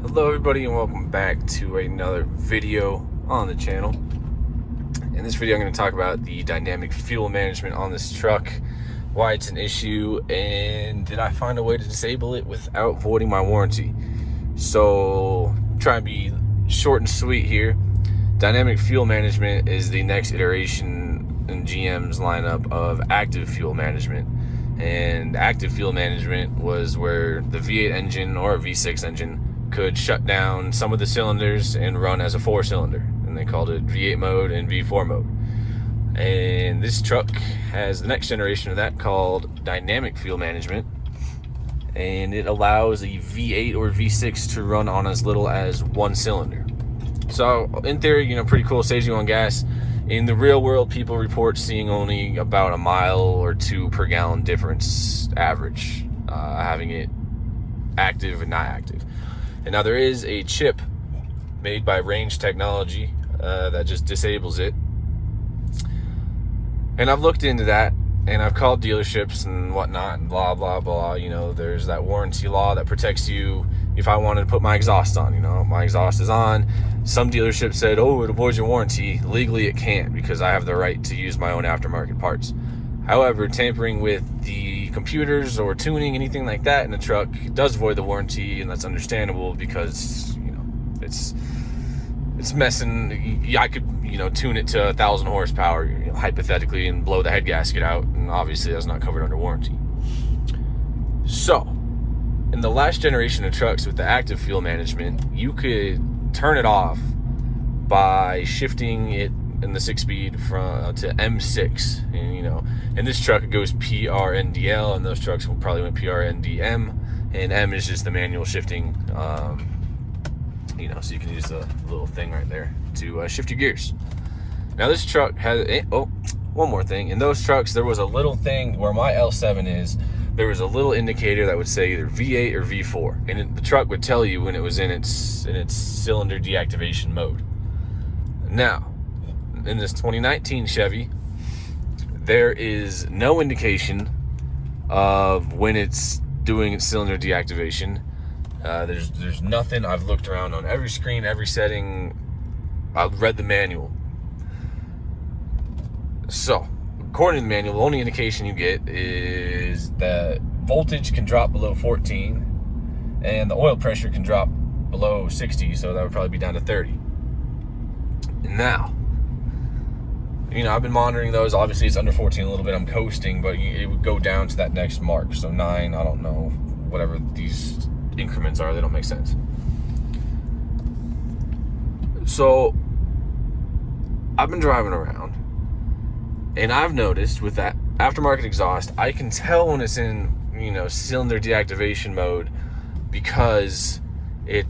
Hello everybody and welcome back to another video on the channel. In this video I'm going to talk about the dynamic fuel management on this truck, why it's an issue, and did I find a way to disable it without voiding my warranty. So try and be short and sweet here. Dynamic fuel management is the next iteration in GM's lineup of active fuel management. And active fuel management was where the V8 engine or a V6 engine could shut down some of the cylinders and run as a 4-cylinder, and they called it V8 mode and V4 mode. And this truck has the next generation of that called dynamic fuel management, and it allows a V8 or V6 to run on as little as 1 cylinder. So in theory, pretty cool, saves you on gas. In the real world, people report seeing only about a mile or 2 per gallon difference average, having it active and not active. And now there is a chip made by Range Technology that just disables it. And I've looked into that, and I've called dealerships and whatnot, and blah, blah, blah. There's that warranty law that protects you if I wanted to put my exhaust on. My exhaust is on. Some dealerships said, oh, it avoids your warranty. Legally, it can't because I have the right to use my own aftermarket parts. However, tampering with the computers or tuning, anything like that in the truck does void the warranty, and that's understandable because, it's messing. I could, tune it to 1,000 horsepower, hypothetically, and blow the head gasket out, and obviously that's not covered under warranty. So, in the last generation of trucks with the active fuel management, you could turn it off by shifting it in the 6-speed from to M6, and this truck goes PRNDL, and those trucks will probably went PRNDM, and M is just the manual shifting, so you can use the little thing right there to shift your gears. Now this truck has one more thing. In those trucks, there was a little thing where my L7 is. There was a little indicator that would say either V8 or V4, and the truck would tell you when it was in its cylinder deactivation mode. Now, in this 2019 Chevy, there is no indication of when it's doing its cylinder deactivation. There's nothing. I've looked around on every screen, every setting. I've read the manual. So, according to the manual, the only indication you get is that voltage can drop below 14 and the oil pressure can drop below 60, so that would probably be down to 30. And now, I've been monitoring those. Obviously, it's under 14 a little bit. I'm coasting, but it would go down to that next mark. So 9, I don't know, whatever these increments are, they don't make sense. So, I've been driving around, and I've noticed with that aftermarket exhaust, I can tell when it's in, cylinder deactivation mode because it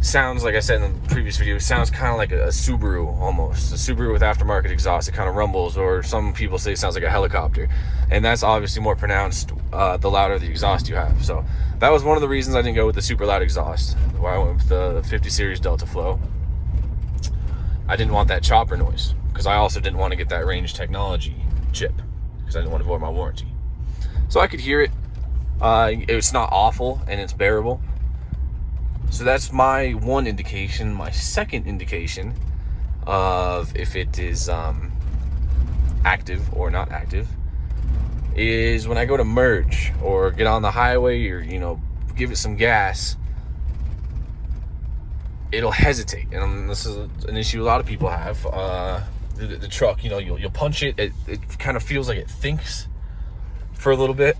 sounds, like I said in the previous video, it sounds kind of like a Subaru almost. A Subaru with aftermarket exhaust. It kind of rumbles, or some people say it sounds like a helicopter. And that's obviously more pronounced the louder the exhaust you have. So that was one of the reasons I didn't go with the super loud exhaust. Why I went with the 50 series Delta Flow. I didn't want that chopper noise, because I also didn't want to get that Range Technology chip, because I didn't want to void my warranty. So I could hear it. It's not awful, and it's bearable. So that's my one indication. My second indication of if it is active or not active is when I go to merge or get on the highway or, give it some gas, it'll hesitate. And this is an issue a lot of people have. The truck, you'll punch it. It kind of feels like it thinks for a little bit.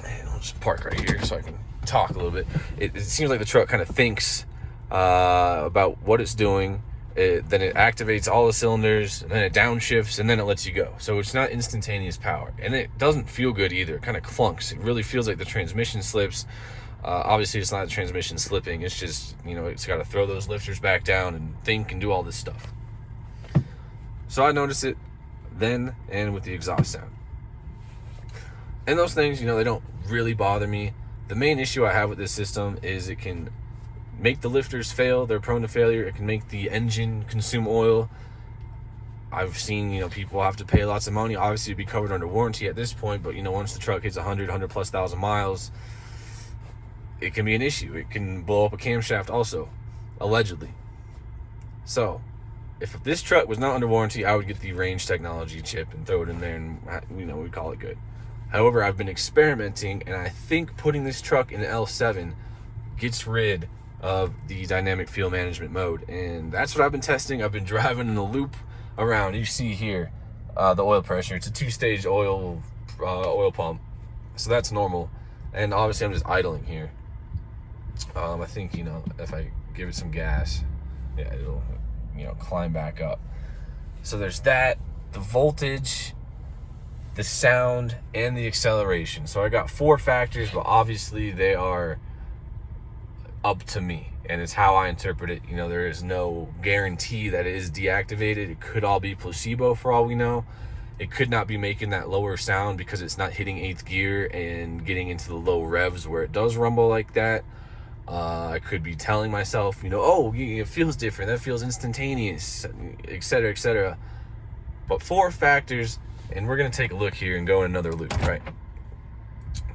And I'll just park right here so I can talk a little bit. It seems like the truck kind of thinks about what it's doing. Then it activates all the cylinders, and then it downshifts, and then it lets you go. So it's not instantaneous power, and it doesn't feel good either. It kind of clunks. It really feels like the transmission slips. Obviously, it's not the transmission slipping. It's just, it's got to throw those lifters back down and think and do all this stuff. So I noticed it then and with the exhaust sound. And those things, they don't really bother me. The main issue I have with this system is it can make the lifters fail. They're prone to failure. It can make the engine consume oil. I've seen, people have to pay lots of money, obviously, to be covered under warranty at this point, but, once the truck hits 100 plus thousand miles, it can be an issue. It can blow up a camshaft also, allegedly. So, if this truck was not under warranty, I would get the range technology chip and throw it in there and, we'd call it good. However, I've been experimenting, and I think putting this truck in L7 gets rid of the dynamic fuel management mode, and that's what I've been testing. I've been driving in a loop around. You see here the oil pressure. It's a 2-stage oil pump, so that's normal. And obviously I'm just idling here. I think if I give it some gas, yeah, it'll climb back up. So there's that, the voltage, the sound, and the acceleration. So I got 4 factors, but obviously they are up to me, and it's how I interpret it. There is no guarantee that it is deactivated. It could all be placebo for all we know. It could not be making that lower sound because it's not hitting 8th gear and getting into the low revs where it does rumble like that. I could be telling myself, oh, it feels different, that feels instantaneous, etc., etc. But 4 factors, and we're going to take a look here and go in another loop, right?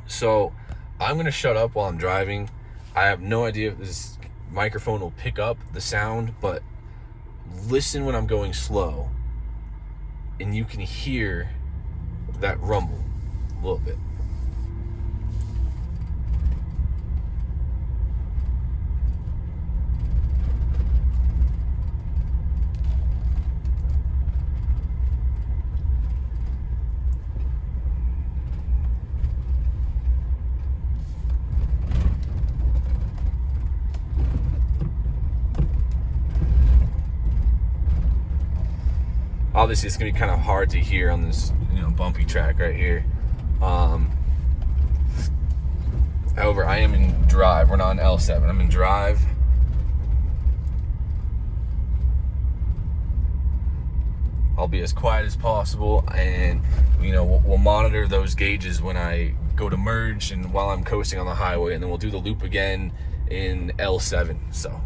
So I'm going to shut up while I'm driving. I have no idea if this microphone will pick up the sound, but listen when I'm going slow, and you can hear that rumble a little bit. Obviously, it's gonna be kind of hard to hear on this, bumpy track right here. However, I am in drive. We're not in L7. I'm in drive. I'll be as quiet as possible, and we'll monitor those gauges when I go to merge and while I'm coasting on the highway, and then we'll do the loop again in L7. So.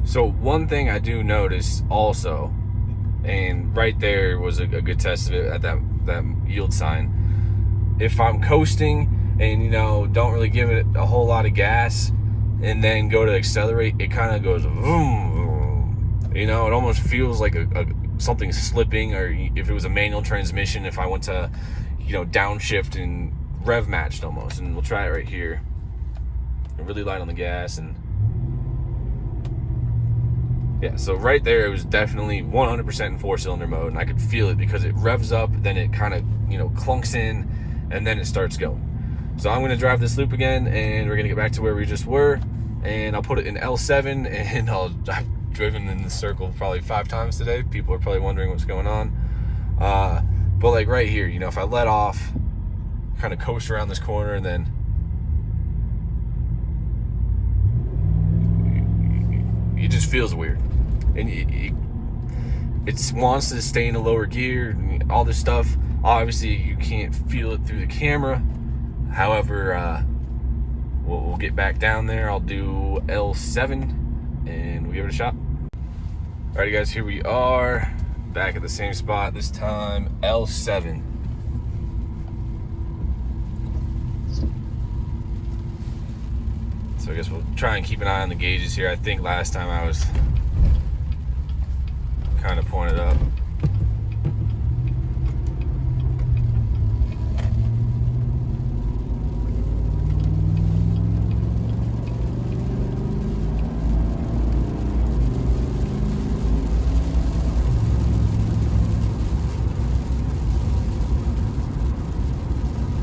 So one thing I do notice also, and right there was a good test of it at that yield sign. If I'm coasting and don't really give it a whole lot of gas and then go to accelerate, it kind of goes vroom, vroom. It almost feels like something slipping, or if it was a manual transmission, if I went to downshift and rev matched almost. And we'll try it right here. Really light on the gas, and Yeah, so right there, it was definitely 100% in 4-cylinder mode, and I could feel it because it revs up, then it kind of, clunks in, and then it starts going. So I'm going to drive this loop again, and we're going to get back to where we just were, and I'll put it in L7, and I've driven in this circle probably 5 times today. People are probably wondering what's going on. But like right here, if I let off, kind of coast around this corner, and then it just feels weird. And it wants to stay in a lower gear and all this stuff. Obviously, you can't feel it through the camera. However, we'll get back down there. I'll do L7 and we'll give it a shot. Alrighty guys, here we are back at the same spot, this time L7. So I guess we'll try and keep an eye on the gauges here. I think last time I was kind of pointed up.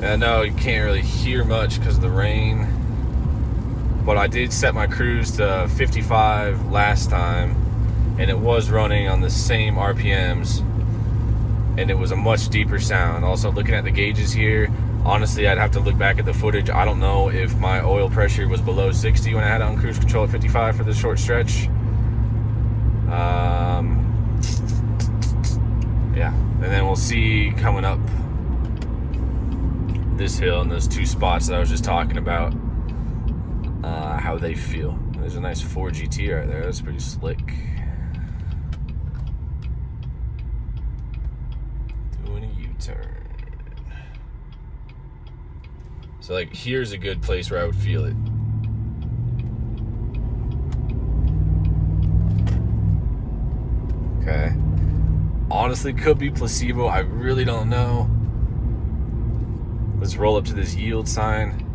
I know you can't really hear much because of the rain, but I did set my cruise to 55 last time, and it was running on the same RPMs, and it was a much deeper sound. Also, looking at the gauges here, honestly, I'd have to look back at the footage. I don't know if my oil pressure was below 60 when I had it on cruise control at 55 for this short stretch. Yeah, and then we'll see coming up this hill and those 2 spots that I was just talking about, how they feel. There's a nice 4 GT right there. That's pretty slick. Doing a U-turn. So like here's a good place where I would feel it. Okay. Honestly, could be placebo. I really don't know. Let's roll up to this yield sign.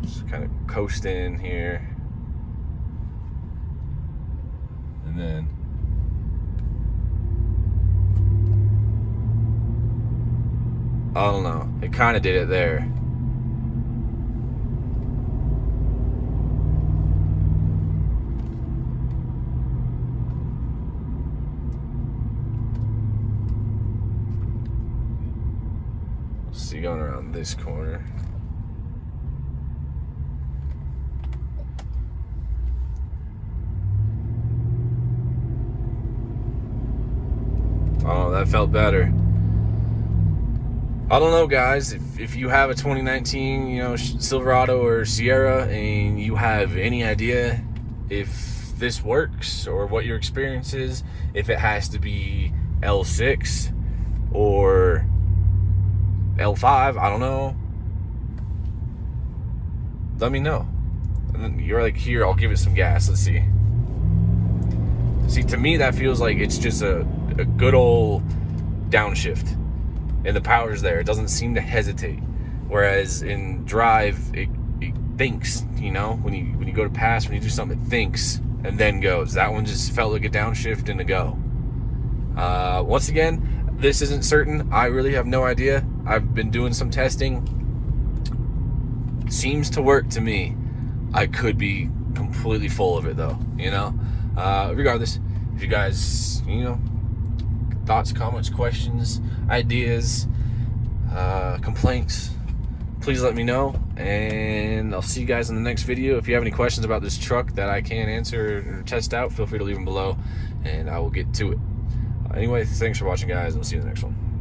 Just kind of coast in here. And then I don't know. It kind of did it there. See, going around this corner. Oh, that felt better. I don't know, guys. If you have a 2019, Silverado or Sierra, and you have any idea if this works or what your experience is, if it has to be L6 or L5, I don't know. Let me know. And then you're like, here, I'll give it some gas. Let's see. See, to me, that feels like it's just a good old downshift. And the power's there. It doesn't seem to hesitate. Whereas in drive, it thinks, when you go to pass, when you do something, it thinks and then goes. That one just felt like a downshift and a go. Once again, this isn't certain. I really have no idea. I've been doing some testing. Seems to work to me. I could be completely full of it though, regardless, if you guys, thoughts, comments, questions, ideas, complaints, please let me know, and I'll see you guys in the next video. If you have any questions about this truck that I can't answer or test out, feel free to leave them below and I will get to it. Anyway, thanks for watching, guys, and we'll see you in the next one.